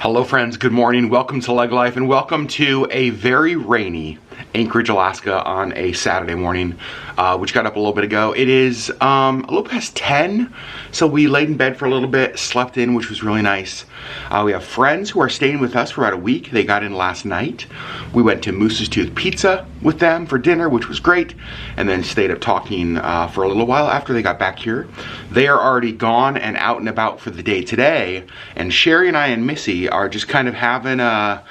Hello friends, good morning. Welcome to LeggLife and welcome to a very rainy Anchorage, Alaska on a Saturday morning, which got up a little bit ago. It is a little past 10, so we laid in bed for a little bit, slept in, which was really nice. We have friends who are staying with us for about a week. They got in last night. We went to Moose's Tooth Pizza with them for dinner, which was great, and then stayed up talking for a little while after they got back here. They are already gone and out and about for the day today, and Sherri and I and Missy are just kind of having a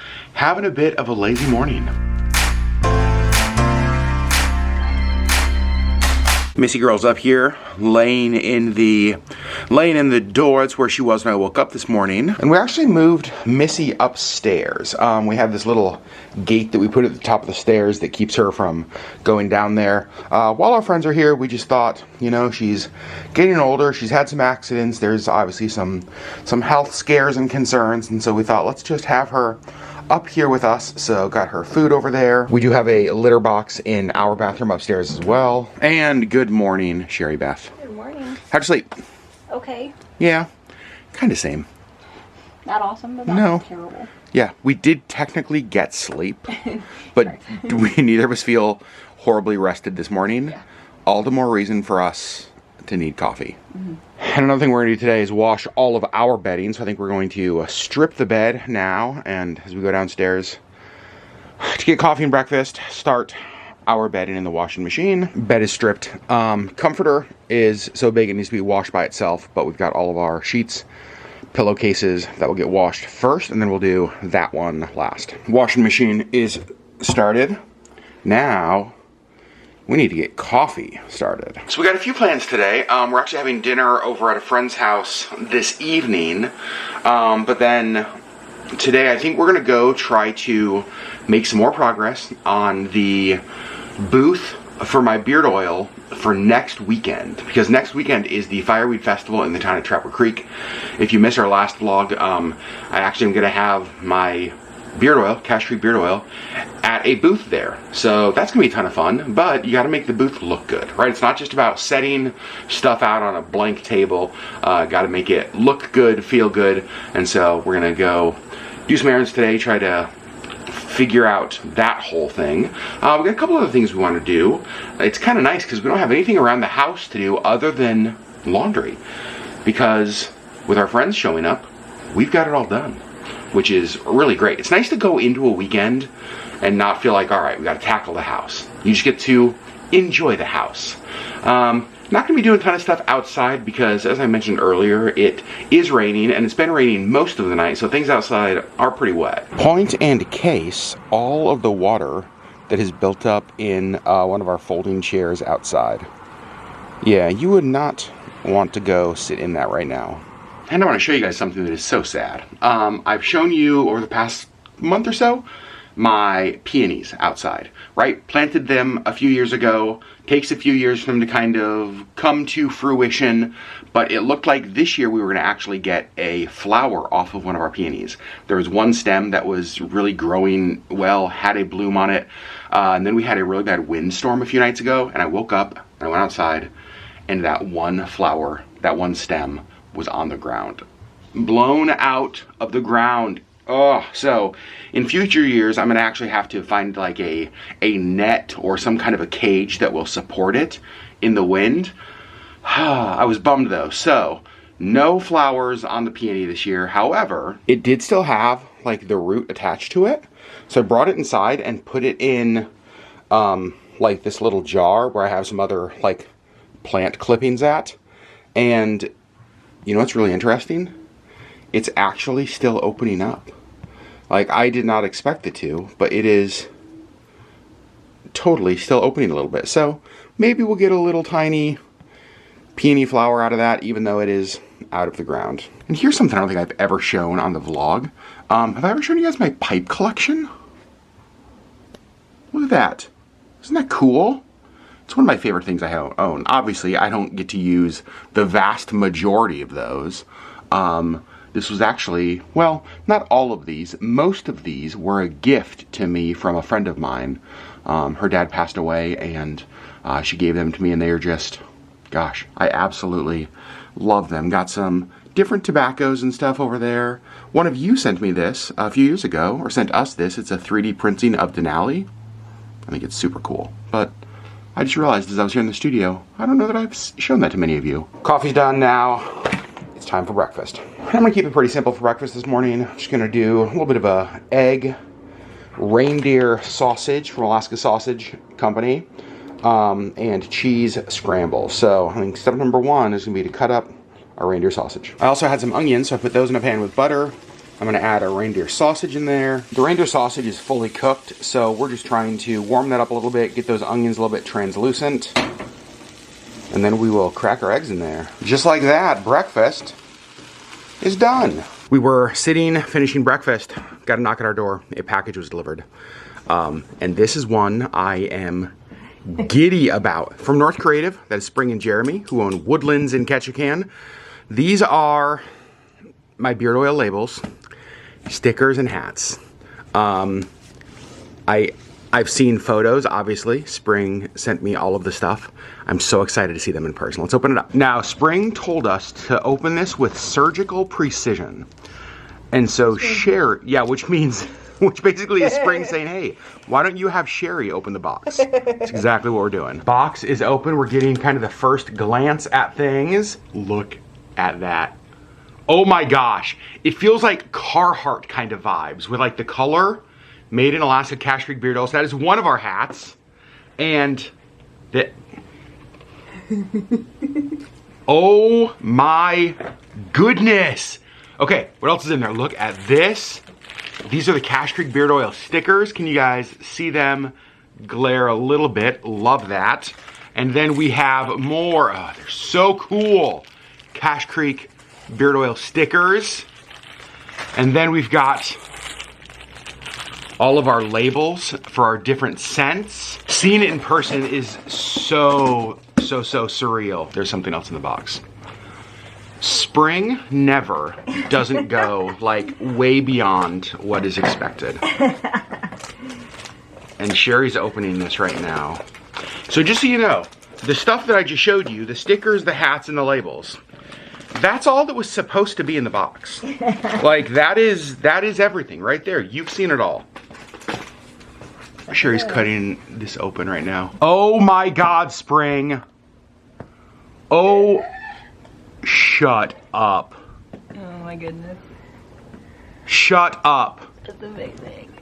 bit of a lazy morning. Missy girl's up here, laying in the door. It's where she was when I woke up this morning. And we actually moved Missy upstairs. We have this little gate that we put at the top of the stairs that keeps her from going down there. While our friends are here, we just thought, you know, she's getting older. She's had some accidents. There's obviously some health scares and concerns. And so we thought, let's just have her up here with us. So got her food over there. We do have a litter box in our bathroom upstairs as well. And good morning, Sherri Beth. Good morning. How'd you sleep? Okay. Yeah, kind of same. Not awesome, but not No. terrible. Yeah, we did technically get sleep, but neither of us feel horribly rested this morning. Yeah. All the more reason for us to need coffee. And another thing we're going to do today is wash all of our bedding. So I think we're going to strip the bed now, and as we go downstairs to get coffee and breakfast, start our bedding in the washing machine. Bed is stripped. Comforter is so big it needs to be washed by itself, but we've got all of our sheets, pillowcases that will get washed first, and then we'll do that one last. Washing machine is started. Now we need to get coffee started. So we got a few plans today. We're actually having dinner over at a friend's house this evening. But then today I think we're gonna go try to make some more progress on the booth for my beard oil for next weekend. Because next weekend is the Fireweed Festival in the town of Trapper Creek. If you missed our last vlog, I actually am gonna have my beard oil, cash-free beard oil, at a booth there. So that's gonna be a ton of fun, but you gotta make the booth look good, right? It's not just about setting stuff out on a blank table. Gotta make it look good, feel good, and so we're gonna go do some errands today, try to figure out that whole thing. We got a couple other things we want to do. It's kind of nice because we don't have anything around the house to do other than laundry, because with our friends showing up, we've got it all done, which is really great. It's nice to go into a weekend and not feel like, all right, we got to tackle the house. You just get to enjoy the house. Not going to be doing a ton of stuff outside because, as I mentioned earlier, it is raining, and it's been raining most of the night, so things outside are pretty wet. Point and case all of the water that is built up in one of our folding chairs outside. Yeah, you would not want to go sit in that right now. And I want to show you guys something that is so sad. I've shown you over the past month or so my peonies outside, right? Planted them a few years ago. Takes a few years for them to kind of come to fruition, but it looked like this year we were going to actually get a flower off of one of our peonies. There was one stem that was really growing well, had a bloom on it, and then we had a really bad windstorm a few nights ago, and I woke up and I went outside, and that one flower, that one stem, was on the ground, blown out of the ground. Oh, so in future years, I'm gonna actually have to find like a net or some kind of a cage that will support it in the wind. I was bummed though. So no flowers on the peony this year. However, it did still have like the root attached to it. So I brought it inside and put it in like this little jar where I have some other like plant clippings at. And you know what's really interesting? It's actually still opening up. Like, I did not expect it to, but it is totally still opening a little bit. So maybe we'll get a little tiny peony flower out of that, even though it is out of the ground. And here's something I don't think I've ever shown on the vlog. Have I ever shown you guys my pipe collection? Look at that. Isn't that cool? It's one of my favorite things I own. Obviously, I don't get to use the vast majority of those. This was actually, well, not all of these. Most of these were a gift to me from a friend of mine. Her dad passed away, and she gave them to me, and they are just, gosh, I absolutely love them. Got some different tobaccos and stuff over there. One of you sent me this a few years ago, or sent us this. It's a 3D printing of Denali. I think it's super cool. But I just realized as I was here in the studio, I don't know that I've shown that to many of you. Coffee's done now. It's time for breakfast. I'm gonna keep it pretty simple for breakfast this morning. I'm just gonna do a little bit of a egg reindeer sausage from Alaska Sausage Company, and cheese scramble. So I think step number one is gonna be to cut up our reindeer sausage. I also had some onions, so I put those in a pan with butter. I'm gonna add a reindeer sausage in there. The reindeer sausage is fully cooked, so we're just trying to warm that up a little bit, get those onions a little bit translucent, and then we will crack our eggs in there. Just like that, breakfast is done. We were sitting, finishing breakfast, got a knock at our door. A package was delivered. And this is one I am giddy about. From North Creative, that is Spring and Jeremy, who own Woodlands in Ketchikan. These are my beard oil labels, stickers, and hats. I've seen photos, obviously. Spring sent me all of the stuff. I'm so excited to see them in person. Let's open it up. Now, Spring told us to open this with surgical precision. And so Sherri, yeah, which basically is Spring saying, hey, why don't you have Sherri open the box? That's exactly what we're doing. Box is open. We're getting kind of the first glance at things. Look at that. Oh my gosh. It feels like Carhartt kind of vibes with like the color. Made in Alaska Cache Creek Beard Oil. So that is one of our hats. And that. Oh my goodness. Okay, what else is in there? Look at this. These are the Cache Creek Beard Oil stickers. Can you guys see them glare a little bit? Love that. And then we have more. Oh, they're so cool. Cache Creek Beard Oil stickers. And then we've got all of our labels for our different scents. Seeing it in person is so surreal. There's something else in the box. Spring never doesn't go like way beyond what is expected. And Sherri's opening this right now. So just so you know, the stuff that I just showed you, the stickers, the hats, and the labels, that's all that was supposed to be in the box. Like that is everything right there. You've seen it all. Sherri's cutting this open right now. Oh my God, Spring. Oh, shut up. Oh my goodness. Shut up. That's amazing.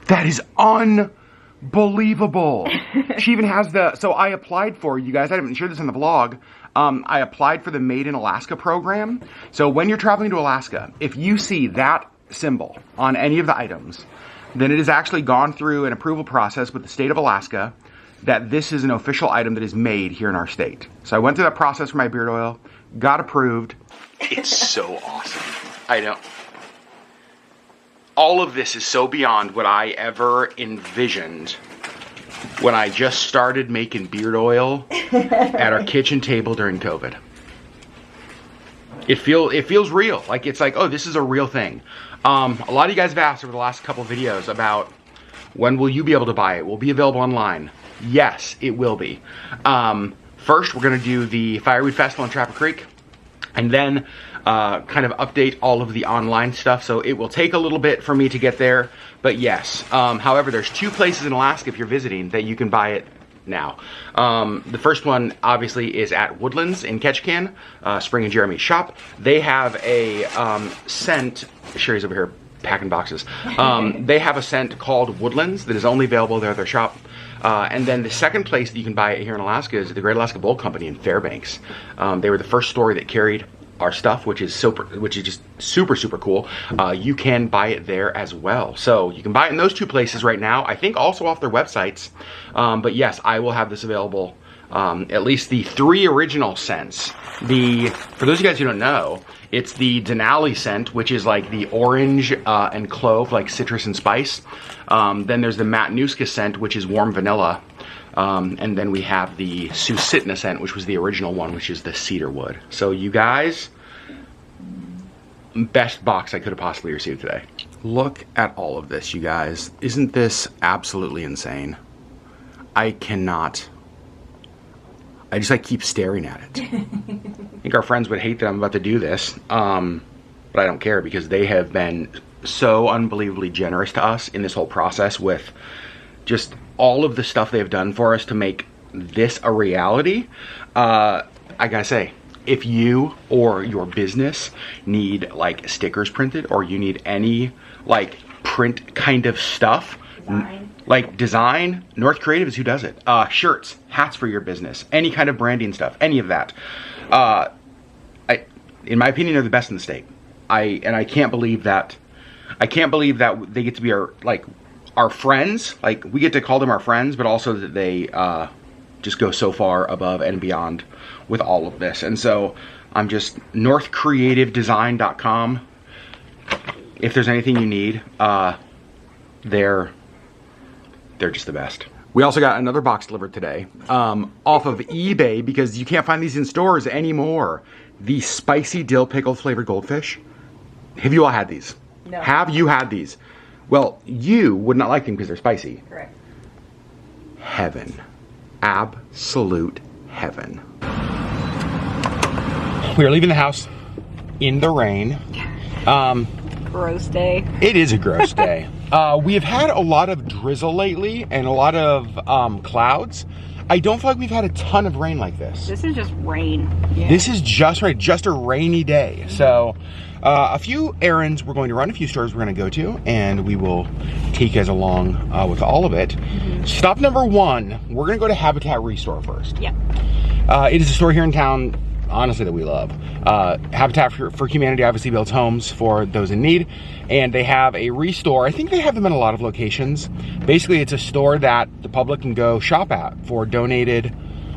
That is unbelievable. She even has so I applied for, you guys, I haven't shared this in the vlog. I applied for the Made in Alaska program. So when you're traveling to Alaska, if you see that symbol on any of the items, then it has actually gone through an approval process with the state of Alaska that this is an official item that is made here in our state. So I went through that process for my beard oil, got approved. It's so awesome. I know. All of this is so beyond what I ever envisioned when I just started making beard oil at our kitchen table during COVID. It feels real. Like it's like, oh, this is a real thing. A lot of you guys have asked over the last couple of videos about when will you be able to buy it? Will it be available online? Yes, it will be. First, we're gonna do the Fireweed Festival in Trapper Creek, and then kind of update all of the online stuff. So it will take a little bit for me to get there, but yes. However, there's two places in Alaska if you're visiting that you can buy it now. The first one obviously is at Woodlands in Ketchikan, Spring and Jeremy's shop. They have a scent. Sherri's over here packing boxes. They have a scent called Woodlands that is only available there at their shop. And then the second place that you can buy it here in Alaska is the Great Alaska Bowl Company in Fairbanks. They were the first store that carried our stuff, which is just super cool. You can buy it there as well. So you can buy it in those two places right now. I think also off their websites. But yes, I will have this available. At least the 3 original scents. For those of you guys who don't know, it's the Denali scent, which is like the orange and clove, like citrus and spice. Then there's the Matanuska scent, which is warm vanilla. And then we have the Susitna scent, which was the original one, which is the cedar wood. So you guys, best box I could have possibly received today. Look at all of this, you guys. Isn't this absolutely insane? I I just like keep staring at it. I think our friends would hate that I'm about to do this, but I don't care because they have been so unbelievably generous to us in this whole process with just all of the stuff they've done for us to make this a reality. I gotta say, if you or your business need like stickers printed, or you need any like print kind of stuff, like design, North Creative is who does it. Shirts, hats for your business, any kind of branding stuff, any of that. In my opinion, they're the best in the state. I can't believe that. I can't believe that they get to be our friends. Like, we get to call them our friends, but also that they just go so far above and beyond with all of this. And so I'm just northcreativedesign.com. If there's anything you need, they're just the best. We also got another box delivered today off of eBay because you can't find these in stores anymore. The spicy dill pickle flavored goldfish. Have you all had these? No. Have you had these? Well, you would not like them because they're spicy. Correct. Heaven. Absolute heaven. We are leaving the house in the rain. Gross day. It is a gross day. We have had a lot of drizzle lately and a lot of clouds. I don't feel like we've had a ton of rain like this. This is just rain. Yeah. This is just right, just a rainy day. So a few errands we're going to run, a few stores we're going to go to, and we will take you guys along with all of it. Mm-hmm. Stop number one, we're going to go to Habitat Restore first. Yep. It is a store here in town, honestly, that we love. Habitat for Humanity obviously builds homes for those in need, and they have a restore. I think they have them in a lot of locations. Basically, it's a store that the public can go shop at for donated,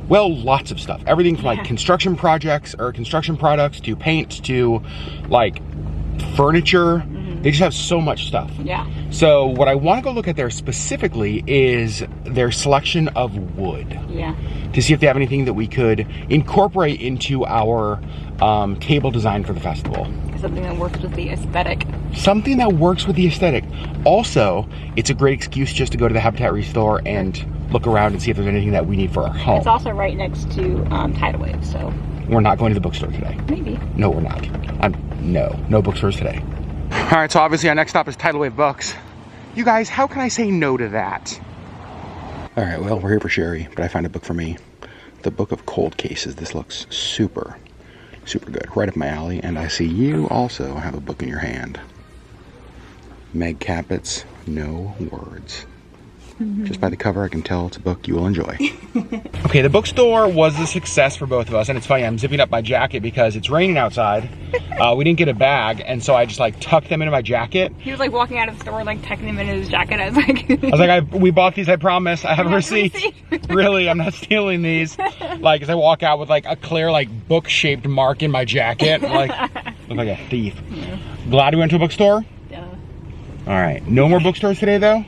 well, lots of stuff. Everything from like construction projects or construction products to paint to like furniture. Mm-hmm. They just have so much stuff. Yeah. So what I want to go look at there specifically is their selection of wood. Yeah. To see if they have anything that we could incorporate into our table design for the festival. Something that works with the aesthetic. Something that works with the aesthetic. Also, it's a great excuse just to go to the Habitat Restore and look around and see if there's anything that we need for our home. It's also right next to Tidal Wave, so. We're not going to the bookstore today. Maybe. No, we're not. No bookstores today. All right, so obviously our next stop is Tidal Wave Books. You guys, how can I say no to that? All right, well, we're here for Sherri, but I found a book for me. The Book of Cold Cases. This looks super good. Right up my alley. And I see you also have a book in your hand. Meg Cappett's No Words. Just by the cover, I can tell it's a book you will enjoy. Okay, the bookstore was a success for both of us. And it's funny, I'm zipping up my jacket because it's raining outside. We didn't get a bag, and so I just like tucked them into my jacket. He was like walking out of the store, like tucking them in his jacket. I was like, we bought these, I promise. I have a receipt. Really, I'm not stealing these. Like, as I walk out with like a clear, like book-shaped mark in my jacket, like, look like a thief. Yeah. Glad we went to a bookstore? Yeah. All right, no more bookstores today, though?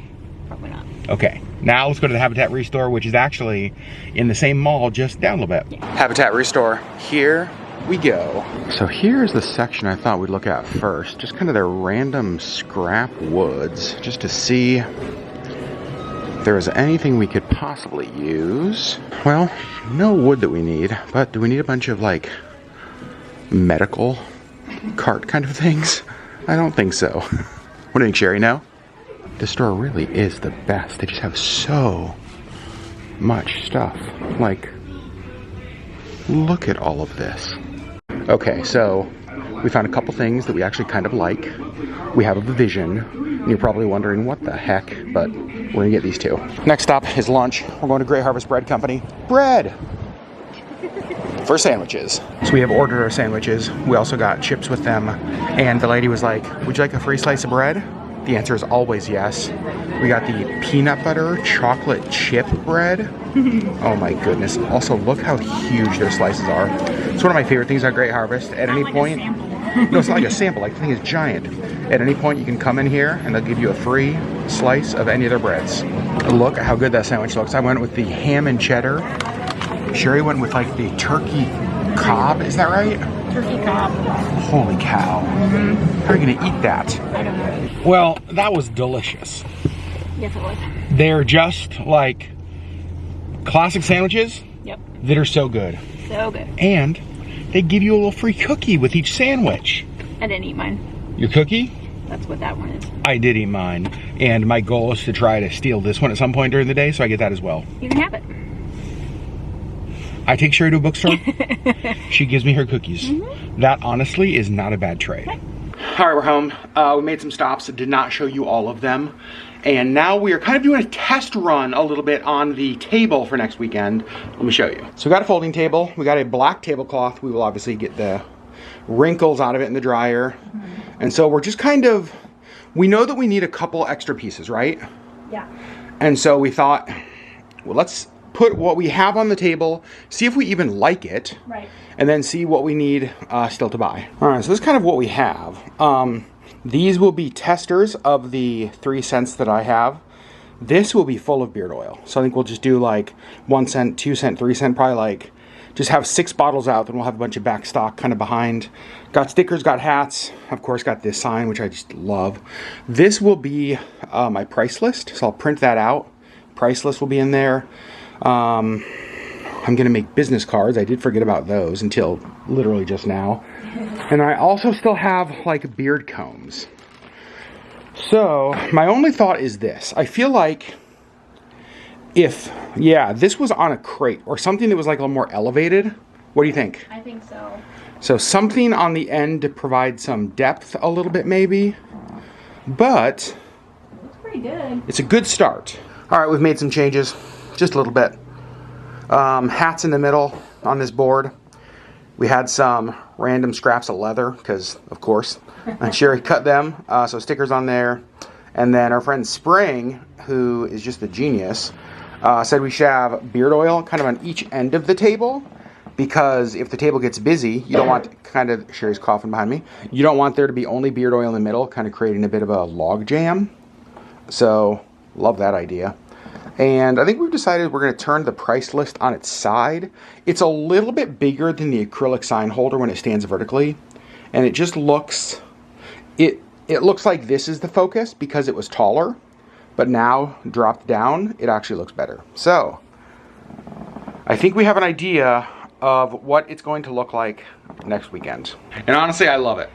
Probably not. Okay, now let's go to the Habitat Restore, which is actually in the same mall, just down a little bit. Yeah. Habitat Restore, here we go. So here's the section I thought we'd look at first, just kind of their random scrap woods, just to see if there is anything we could possibly use. Well, no wood that we need, but do we need a bunch of like medical cart kind of things? I don't think so. What do you think, Sherri? No? This store really is the best. They just have so much stuff. Like, look at all of this. Okay, so we found a couple things that we actually kind of like. We have a vision, and you're probably wondering what the heck, but we're gonna get these two. Next stop is lunch. We're going to Great Harvest Bread Company. Bread! For sandwiches. So we have ordered our sandwiches. We also got chips with them, and the lady was like, would you like a free slice of bread? The answer is always yes. We got the peanut butter chocolate chip bread. Oh my goodness. Also, look how huge their slices are. It's one of my favorite things at Great Harvest. At any point, no, it's not like a sample. Like, the thing is giant. At any point, you can come in here and they'll give you a free slice of any of their breads. Look at how good that sandwich looks. I went with the ham and cheddar. Sherri went with like the turkey cob. Is that right? Turkey cob. Holy cow. Mm-hmm. How are you gonna eat that? I don't know. Well, that was delicious. Yes, it was. They're just like classic sandwiches. Yep. that are so good. So good. And they give you a little free cookie with each sandwich. I didn't eat mine. Your cookie? That's what that one is. I did eat mine. And my goal is to try to steal this one at some point during the day, so I get that as well. You can have it. I take Sherri to a bookstore. She gives me her cookies. Mm-hmm. That honestly is not a bad trade. Okay. All right, we're home. We made some stops. Did not show you all of them. And now we are kind of doing a test run a little bit on the table for next weekend. Let me show you. So we got a folding table. We got a black tablecloth. We will obviously get the wrinkles out of it in the dryer. Mm-hmm. And so we're just kind of, we know that we need a couple extra pieces, right? Yeah. And so we thought, well, let's put what we have on the table, see if we even like it, right, and then see what we need still to buy. All right, so this is kind of what we have. These will be testers of the 3 cents that I have. This will be full of beard oil. So I think we'll just do like 1 cent, 2 cent, 3 cent, probably like just have 6 bottles out, then we'll have a bunch of back stock kind of behind. Got stickers, got hats, of course got this sign, which I just love. This will be my price list, so I'll print that out. Price list will be in there. I'm gonna make business cards. I did forget about those until literally just now. And I also still have like beard combs. So my only thought is this. I feel like if, this was on a crate or something that was like a little more elevated. What do you think? I think so. So something on the end to provide some depth a little bit maybe. But looks pretty good. It's a good start. All right, we've made some changes. Just a little bit. Hats in the middle on this board. We had some random scraps of leather, because of course, and Sherri cut them, so stickers on there. And then our friend Spring, who is just a genius, said we should have beard oil kind of on each end of the table, because if the table gets busy, you don't want, kind of, Sherri's coughing behind me, you don't want there to be only beard oil in the middle, kind of creating a bit of a log jam. So, love that idea. And I think we've decided we're going to turn the price list on its side. It's a little bit bigger than the acrylic sign holder when it stands vertically. And it just looks, it looks like this is the focus because it was taller. But now, dropped down, it actually looks better. So, I think we have an idea of what it's going to look like next weekend. And honestly, I love it.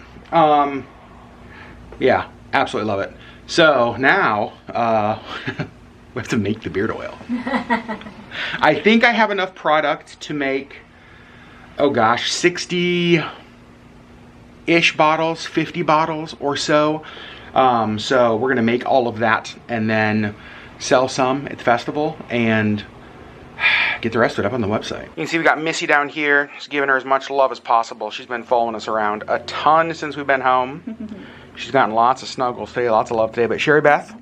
Yeah, absolutely love it. So, now, we have to make the beard oil. I think I have enough product to make, oh gosh, 60-ish bottles, 50 bottles or so. So we're gonna make all of that and then sell some at the festival and get the rest of it up on the website. You can see we got Missy down here, just giving her as much love as possible. She's been following us around a ton since we've been home. She's gotten lots of snuggles today, lots of love today. But Sherri Beth,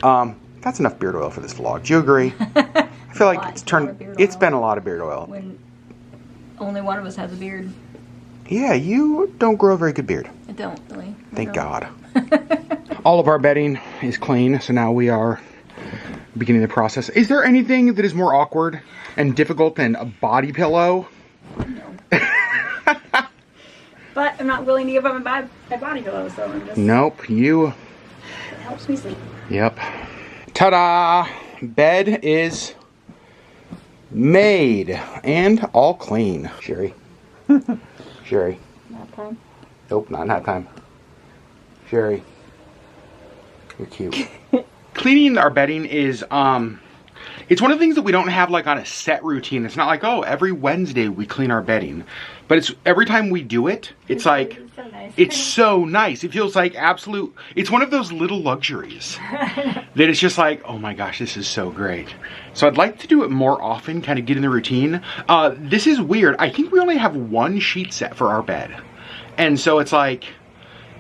that's enough beard oil for this vlog. Do you agree? I feel like it's been a lot of beard oil. When only one of us has a beard. Yeah, you don't grow a very good beard. I don't, really. Thank God. All of our bedding is clean, so now we are beginning the process. Is there anything that is more awkward and difficult than a body pillow? No. But I'm not willing to give up my body pillow, so I'm just... Nope, you... It helps me sleep. Yep. Ta-da! Bed is made and all clean. Sherri. Sherri. Nap time? Nope, not nap time. Sherri. You're cute. Cleaning our bedding is, it's one of the things that we don't have like on a set routine. It's not like, oh, every Wednesday we clean our bedding. But it's every time we do it, it's like, so nice. It's so nice. It feels like absolute, it's one of those little luxuries that it's just like, oh my gosh, this is so great. So I'd like to do it more often, kind of get in the routine. This is weird. I think we only have 1 sheet set for our bed. And so it's like,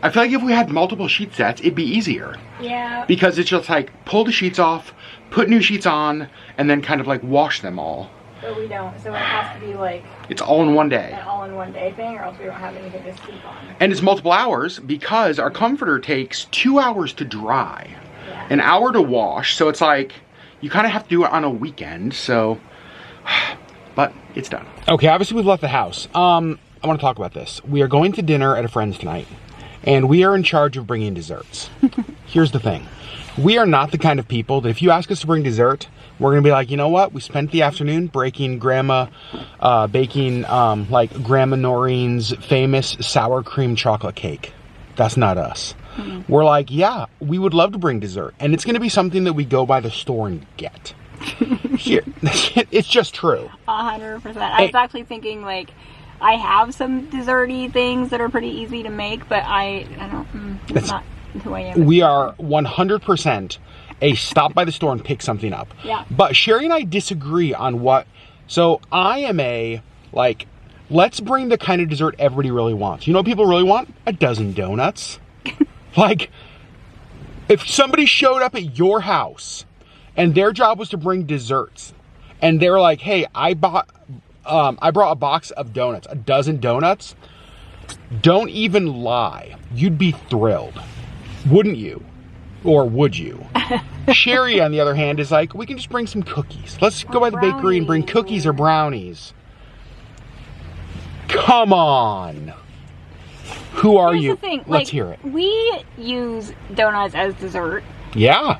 I feel like if we had multiple sheet sets, it'd be easier. Yeah. Because it's just like, pull the sheets off, put new sheets on, and then kind of like wash them all. But we don't, so it has to be like... It's all in one day. An all-in-one day thing, or else we don't have anything to sleep on. And it's multiple hours because our comforter takes 2 hours to dry, an hour to wash. So it's like, you kind of have to do it on a weekend, so... But it's done. Okay, obviously we've left the house. I want to talk about this. We are going to dinner at a friend's tonight, and we are in charge of bringing desserts. Here's the thing. We are not the kind of people that if you ask us to bring dessert, We're gonna be like, you know what? We spent the afternoon baking Grandma Noreen's famous sour cream chocolate cake. That's not us. Mm-hmm. We're like, yeah, we would love to bring dessert, and it's gonna be something that we go by the store and get. Here, it's just true. 100%. I was actually thinking, like, I have some desserty things that are pretty easy to make, but I don't. That's not who I am. We are 100% a stop by the store and pick something up. Yeah. But Sherri and I disagree on what. So I am let's bring the kind of dessert everybody really wants. You know what people really want? A dozen donuts. Like, if somebody showed up at your house and their job was to bring desserts, and they're like, hey, I brought a box of donuts, a dozen donuts, don't even lie. You'd be thrilled. Wouldn't you? Or would you? Sherri, on the other hand, is like, we can just bring some cookies. Let's go by the bakery and bring cookies or brownies. Come on. Who are you? Here's the thing, Let's hear it. We use donuts as dessert. Yeah.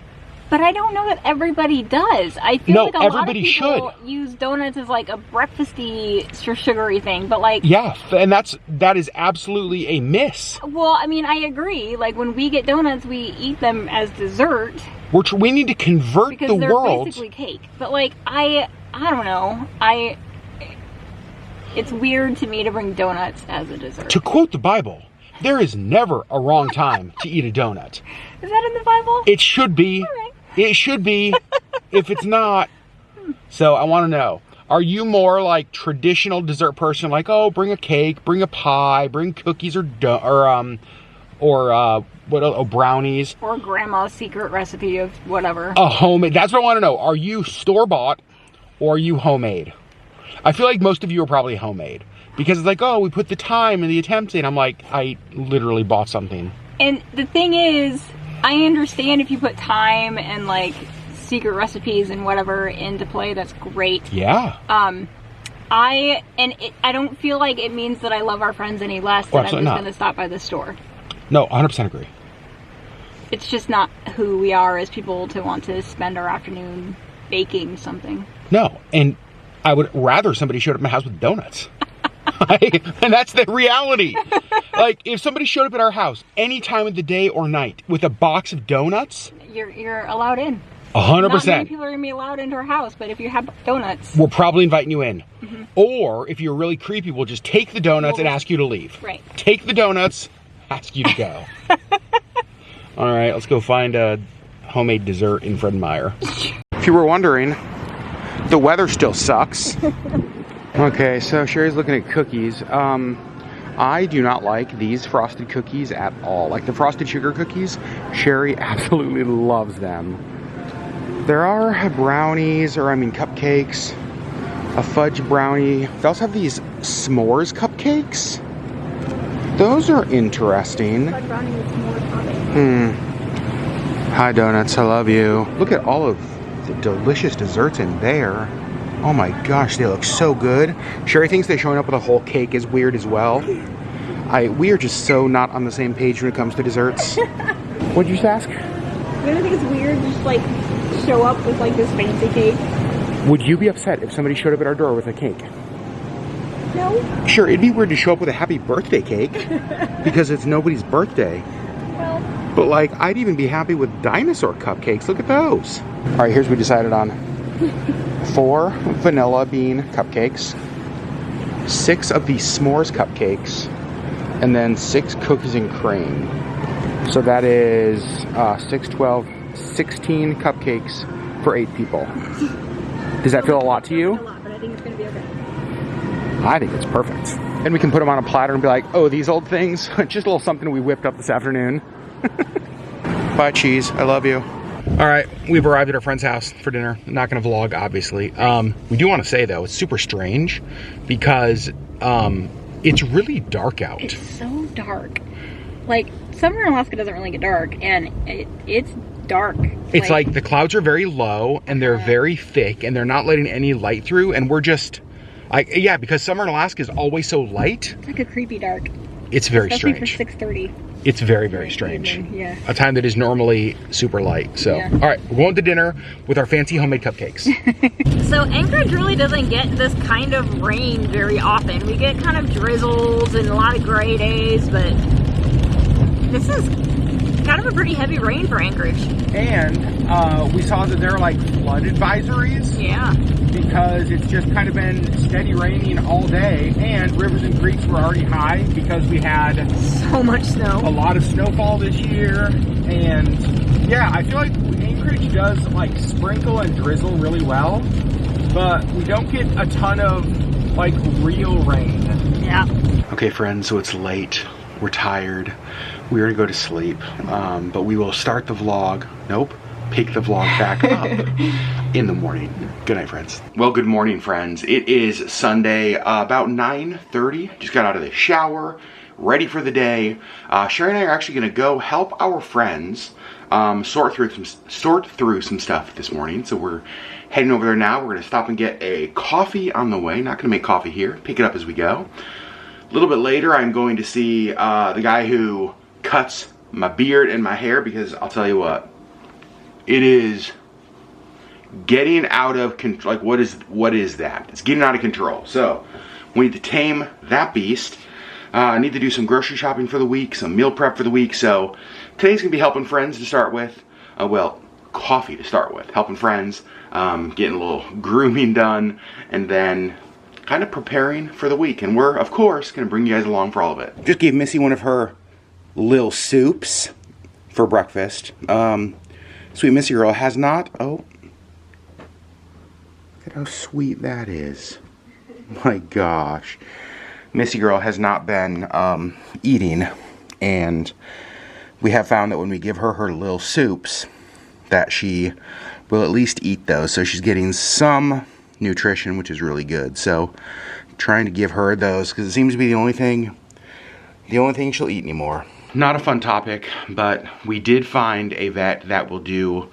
But I don't know that everybody does. I feel like a lot of people use donuts as like a breakfasty, sugary thing, but like... Yeah, and that is absolutely a miss. Well, I mean, I agree. Like, when we get donuts, we eat them as dessert. We need to convert the world. Because they're basically cake. But like, I don't know. It's weird to me to bring donuts as a dessert. To quote the Bible, there is never a wrong time to eat a donut. Is that in the Bible? It should be. All right. It should be. If it's not. So I want to know, are you more like traditional dessert person, like, oh, bring a cake, bring a pie, bring cookies or brownies, or grandma's secret recipe of whatever? A homemade. That's what I want to know. Are you store-bought or are you homemade? I feel like most of you are probably homemade, because it's like, oh, we put the time and the attempt in. I'm like, I literally bought something. And the thing is, I understand if you put time and like secret recipes and whatever into play, that's great. Yeah. I don't feel like it means that I love our friends any less that I'm just going to stop by the store. No, 100% agree. It's just not who we are as people to want to spend our afternoon baking something. No, and I would rather somebody showed up at my house with donuts. And that's the reality. Like, if somebody showed up at our house any time of the day or night with a box of donuts, you're allowed in. 100%. Not many people are gonna be allowed into our house, but if you have donuts, we're probably inviting you in. Mm-hmm. Or if you're really creepy, we'll just take the donuts and ask you to leave. Right. Take the donuts, ask you to go. All right, let's go find a homemade dessert in Fred Meyer. If you were wondering, the weather still sucks. Okay, so Sherri's looking at cookies. I do not like these frosted cookies at all. Like the frosted sugar cookies, Sherri absolutely loves them. There are brownies, cupcakes, a fudge brownie. They also have these s'mores cupcakes. Those are interesting. fudge brownie with s'mores topping. Hi, donuts, I love you. Look at all of the delicious desserts in there. Oh my gosh, they look so good. Sherri thinks that showing up with a whole cake is weird as well. We are just so not on the same page when it comes to desserts. What'd you just ask? I don't think it's weird to just like show up with like this fancy cake. Would you be upset if somebody showed up at our door with a cake? No. Sure, it'd be weird to show up with a happy birthday cake because it's nobody's birthday. Well. But like, I'd even be happy with dinosaur cupcakes. Look at those. All right, here's what we decided on. 4 vanilla bean cupcakes, 6 of these s'mores cupcakes, and then 6 cookies and cream. So that is 6, 12, 16 cupcakes for 8 people. Does that feel a lot to you? A lot, but I think it's going to be okay. I think it's perfect. And we can put them on a platter and be like, oh, these old things? Just a little something we whipped up this afternoon. Bye, cheese. I love you. All right, we've arrived at our friend's house for dinner. I'm not going to vlog, obviously. We do want to say, though, it's super strange because it's really dark out. It's so dark. Like, summer in Alaska doesn't really get dark, and it's dark. It's like the clouds are very low, and they're very thick, and they're not letting any light through, and we're just... yeah, because summer in Alaska is always so light. It's like a creepy dark. It's very strange. Especially for 6:30. It's very, very strange. Yeah. A time that is normally super light. So, Yeah. all right, we're going to dinner with our fancy homemade cupcakes. So Anchorage really doesn't get this kind of rain very often. We get kind of drizzles and a lot of gray days, but this is kind of a pretty heavy rain for Anchorage. And we saw that there are like flood advisories. Yeah. Because it's just kind of been steady raining all day, and rivers and creeks were already high because we had so much snow. A lot of snowfall this year. And yeah, I feel like Anchorage does like sprinkle and drizzle really well, but we don't get a ton of like real rain. Yeah. Okay friends, so it's late, we're tired, we're gonna go to sleep, but we will start the vlog, pick the vlog back up in the morning. Good night, friends. Well, good morning, friends. It is Sunday, about 9:30. Just got out of the shower, ready for the day. Sherri and I are actually gonna go help our friends sort through some stuff this morning. So we're heading over there now. We're gonna stop and get a coffee on the way. Not gonna make coffee here, pick it up as we go. A little bit later, I'm going to see the guy who cuts my beard and my hair, because I'll tell you what, it is getting out of control. Like, what is that? It's getting out of control. So we need to tame that beast. I need to do some grocery shopping for the week, some meal prep for the week. So today's gonna be helping friends to start with. Well, coffee to start with. Helping friends, getting a little grooming done, and then kind of preparing for the week. And we're, of course, gonna bring you guys along for all of it. Just gave Missy one of her little soups for breakfast. Sweet Missy girl has not, oh, look at how sweet that is. My gosh. Missy girl has not been eating, and we have found that when we give her her little soups, that she will at least eat those. So she's getting some nutrition, which is really good. So trying to give her those, because it seems to be the only thing she'll eat anymore. Not a fun topic, but we did find a vet that will do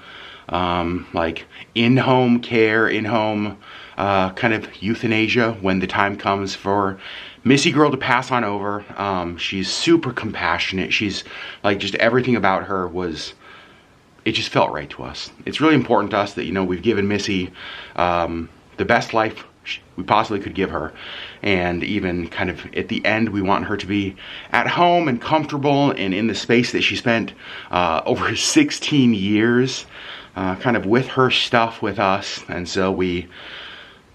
like in-home care, in-home kind of euthanasia when the time comes for Missy girl to pass on over. She's super compassionate. She's like, just everything about her was, it just felt right to us. It's really important to us that, you know, we've given Missy the best life we possibly could give her, and even kind of at the end we want her to be at home and comfortable and in the space that she spent over 16 years kind of with her stuff with us. And so we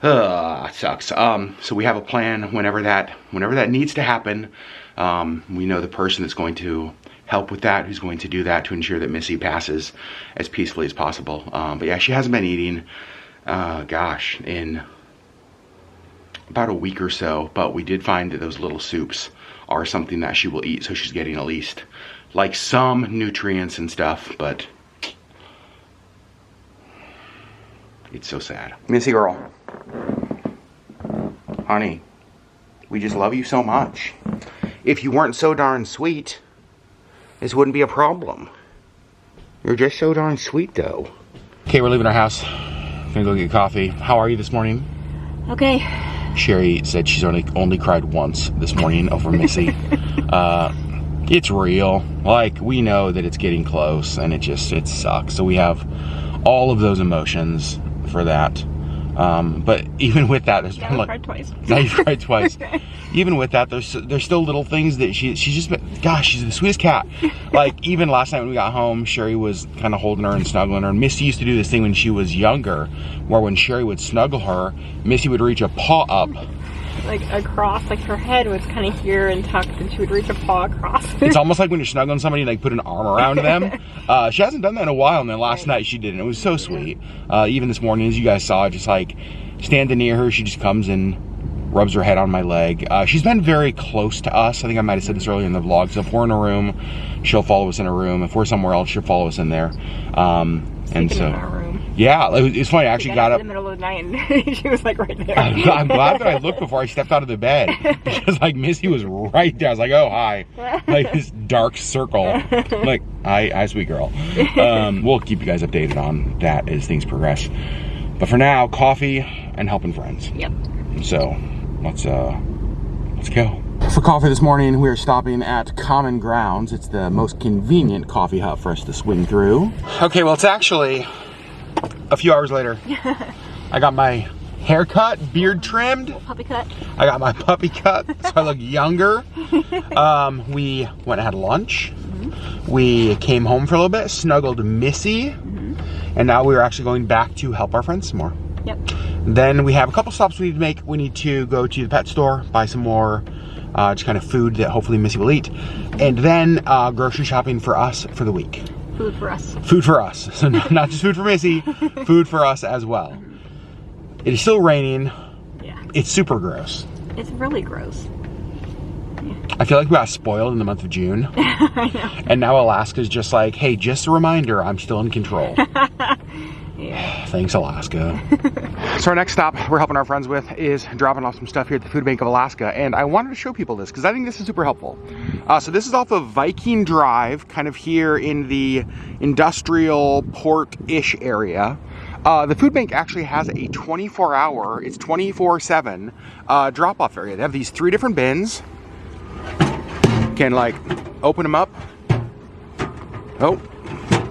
it sucks. So we have a plan whenever that needs to happen. We know the person that's going to help with that, who's going to do that to ensure that Missy passes as peacefully as possible. But yeah, she hasn't been eating gosh, in about a week or so, but we did find that those little soups are something that she will eat, so she's getting at least like some nutrients and stuff. But it's so sad. Missy girl, honey, we just love you so much. If you weren't so darn sweet, this wouldn't be a problem. You're just so darn sweet though. Okay, we're leaving our house. Gonna go get coffee. How are you this morning? Okay. Sherri said she's only cried once this morning over Missy. It's real. Like, we know that it's getting close, and it sucks. So we have all of those emotions for that. But even with that, there's been like, cried twice. Now you've cried twice. Even with that, there's still little things that she's just been, gosh, she's the sweetest cat. Like, even last night when we got home, Sherri was kind of holding her and snuggling her. And Missy used to do this thing when she was younger, where when Sherri would snuggle her, Missy would reach a paw up, like across, like her head was kind of here and tucked, and she would reach a paw across. It's almost like when you're snuggling somebody, like put an arm around them. She hasn't done that in a while, and then last night she did, and it was so sweet. Even this morning, as you guys saw, just like standing near her, she just comes and rubs her head on my leg. She's been very close to us. I think I might have said this earlier in the vlog. So if we're in a room, she'll follow us in a room. If we're somewhere else, she'll follow us in there. And so, in our room. Yeah, it's funny. I actually got up in the middle of the night, and she was like right there. I'm glad that I looked before I stepped out of the bed, because like Missy was right there. I was like, oh hi, like this dark circle. Like, hi, sweet girl. We'll keep you guys updated on that as things progress. But for now, coffee and helping friends. Yep. So let's go. For coffee this morning, we are stopping at Common Grounds. It's the most convenient coffee hut for us to swing through. Okay, well, it's actually a few hours later. I got my hair cut, beard trimmed. Puppy cut. I got my puppy cut, so I look younger. We went and had lunch. We came home for a little bit, snuggled Missy, and now we're actually going back to help our friends some more. Yep. Then we have a couple stops we need to make. We need to go to the pet store, buy some more just kind of food that hopefully Missy will eat. And then grocery shopping for us for the week. Food for us. Food for us. So not just food for Missy, food for us as well. It is still raining. Yeah. It's super gross. It's really gross. Yeah. I feel like we got spoiled in the month of June. I know. And now Alaska's just like, hey, just a reminder, I'm still in control. Yeah. Thanks, Alaska. So our next stop we're helping our friends with is dropping off some stuff here at the Food Bank of Alaska. And I wanted to show people this because I think this is super helpful. So this is off of Viking Drive, kind of here in the industrial port-ish area. The food bank actually has a 24-hour, it's 24/7 drop-off area. They have these 3 different bins. Can like open them up. Oh,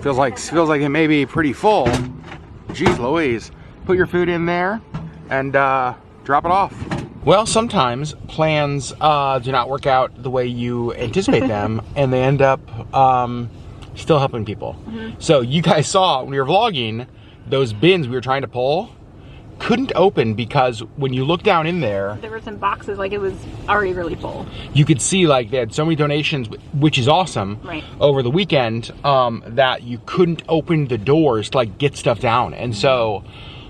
feels like it may be pretty full. Jeez Louise. Put your food in there and drop it off. Well, sometimes plans do not work out the way you anticipate them, and they end up still helping people. So you guys saw when we were vlogging, those bins we were trying to pull couldn't open because when you look down in there were some boxes, like it was already really full. You could see like they had so many donations, which is awesome, right, over the weekend, that you couldn't open the doors to like get stuff down. And so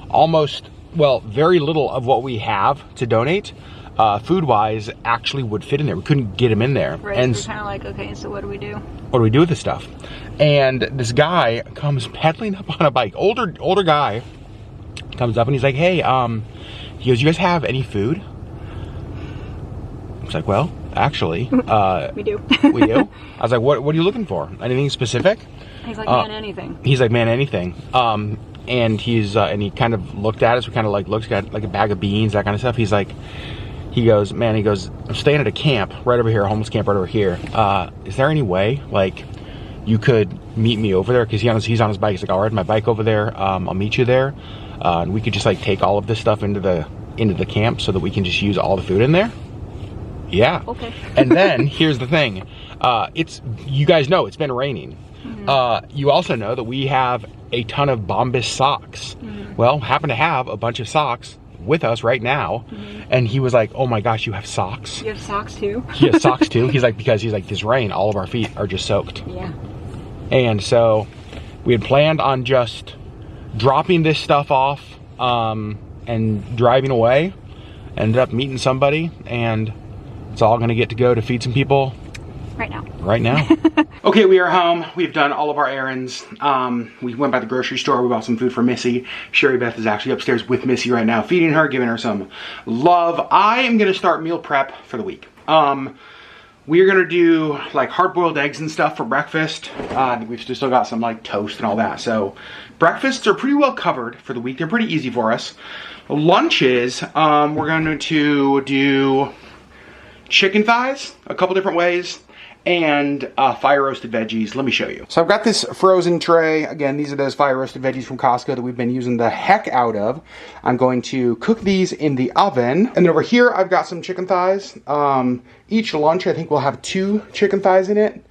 almost, well, very little of what we have to donate food-wise actually would fit in there. We couldn't get them in there. Right, and we're kind of like, okay, so what do we do? What do we do with this stuff? And this guy comes pedaling up on a bike, older guy, comes up and he's like, hey, he goes, you guys have any food? I was like, well, actually, we do. We do? I was like, what are you looking for? Anything specific? He's like, man, anything. He's like, man, anything. And he's, and he kind of looked at us, we kind of like looked at like a bag of beans, that kind of stuff. He's like, he goes, I'm staying at a camp right over here, a homeless camp right over here. Is there any way, like, you could meet me over there? Because he's on his bike. He's like, I'll ride my bike over there. I'll meet you there. And we could just like take all of this stuff into the camp so that we can just use all the food in there. Yeah. Okay. And then here's the thing. You guys know it's been raining. You also know that we have a ton of Bombas socks. Well, happen to have a bunch of socks with us right now. And he was like, oh my gosh, you have socks? You have socks too? He has socks too. He's like, because he's like, this rain, all of our feet are just soaked. Yeah. And so we had planned on just dropping this stuff off and driving away. Ended up meeting somebody, and it's all gonna get to go to feed some people right now. Right now. Okay, we are home. We've done all of our errands. We went by the grocery store. We bought some food for Missy. Sherri Beth is actually upstairs with Missy right now, feeding her, giving her some love. I am gonna start meal prep for the week. We are gonna do like hard-boiled eggs and stuff for breakfast. We've still got some like toast and all that. So breakfasts are pretty well covered for the week. They're pretty easy for us. Lunches, we're going to do chicken thighs a couple different ways, and fire roasted veggies. Let me show you. So I've got this frozen tray. Again, these are those fire roasted veggies from Costco that we've been using the heck out of. I'm going to cook these in the oven. And then over here, I've got some chicken thighs. Each lunch, I think we'll have 2 chicken thighs in it.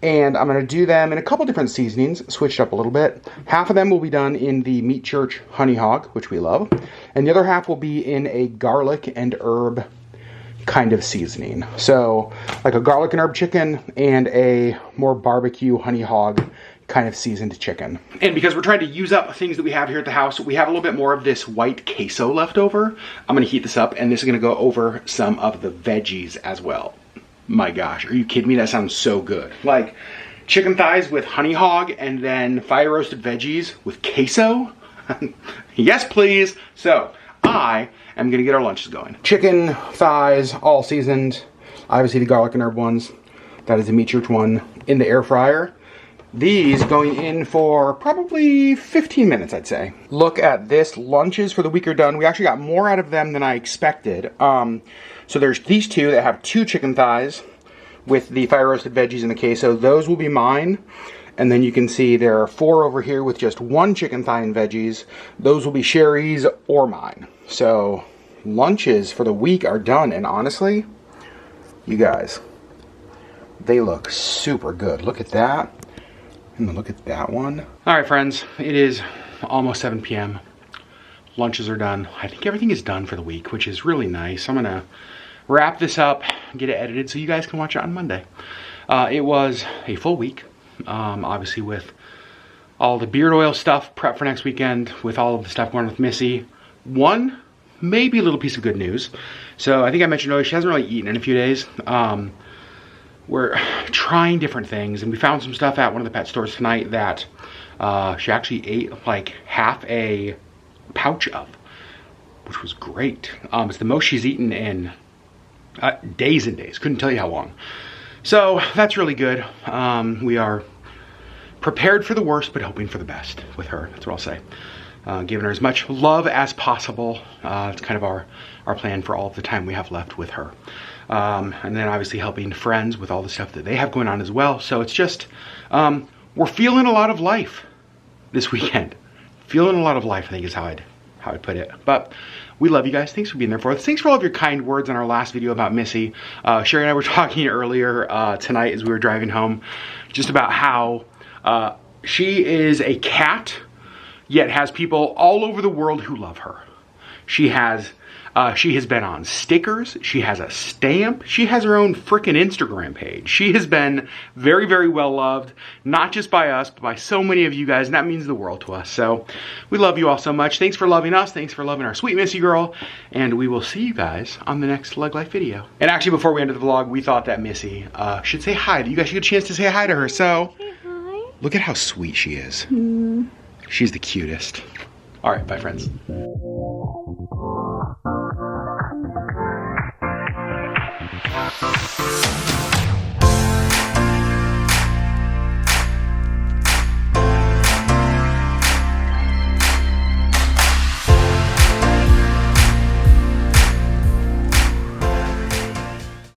And I'm gonna do them in a couple different seasonings, switched up a little bit. Half of them will be done in the Meat Church Honey Hog, which we love. And the other half will be in a garlic and herb kind of seasoning. So like a garlic and herb chicken and a more barbecue honey hog kind of seasoned chicken. And because we're trying to use up things that we have here at the house, we have a little bit more of this white queso left over. I'm gonna heat this up, and this is gonna go over some of the veggies as well. My gosh, are you kidding me? That sounds so good. Like chicken thighs with honey hog and then fire roasted veggies with queso. Yes, please. So I am gonna get our lunches going. Chicken thighs, all seasoned. Obviously the garlic and herb ones. That is the Meat Church one in the air fryer. these going in for probably 15 minutes, I'd say. Look at this. Lunches for the week are done. We actually got more out of them than I expected. So there's these two that have 2 chicken thighs with the fire roasted veggies and the queso. Those will be mine. And then you can see there are 4 over here with just 1 chicken thigh and veggies. Those will be Sherri's or mine. So lunches for the week are done. And honestly, you guys, they look super good. Look at that. And then look at that one. All right, friends, it is almost 7 p.m. Lunches are done. I think everything is done for the week, which is really nice. I'm gonna wrap this up, get it edited so you guys can watch it on Monday. It was a full week, obviously with all the beard oil stuff, prep for next weekend, with all of the stuff going on with Missy. One, maybe a little piece of good news. So I think I mentioned earlier, she hasn't really eaten in a few days. We're trying different things, and we found some stuff at one of the pet stores tonight that she actually ate like half a pouch of, which was great. It's the most she's eaten in days and days. Couldn't tell you how long. So that's really good. We are prepared for the worst, but hoping for the best with her. That's what I'll say. Giving her as much love as possible. It's kind of our plan for all of the time we have left with her. And then obviously helping friends with all the stuff that they have going on as well. So it's just, we're feeling a lot of life this weekend. Feeling a lot of life, I think is how I'd put it. But we love you guys. Thanks for being there for us. Thanks for all of your kind words on our last video about Missy. Sherri and I were talking earlier tonight as we were driving home, just about how she is a cat, yet has people all over the world who love her. She has been on stickers. She has a stamp. She has her own freaking Instagram page. She has been very, very well loved, not just by us, but by so many of you guys, and that means the world to us. So we love you all so much. Thanks for loving us. Thanks for loving our sweet Missy girl, and we will see you guys on the next LeggLife video. And actually, before we ended the vlog, we thought that Missy should say hi. You guys should get a chance to say hi to her. So Say hi. Look at how sweet she is. She's the cutest. All right, bye, friends.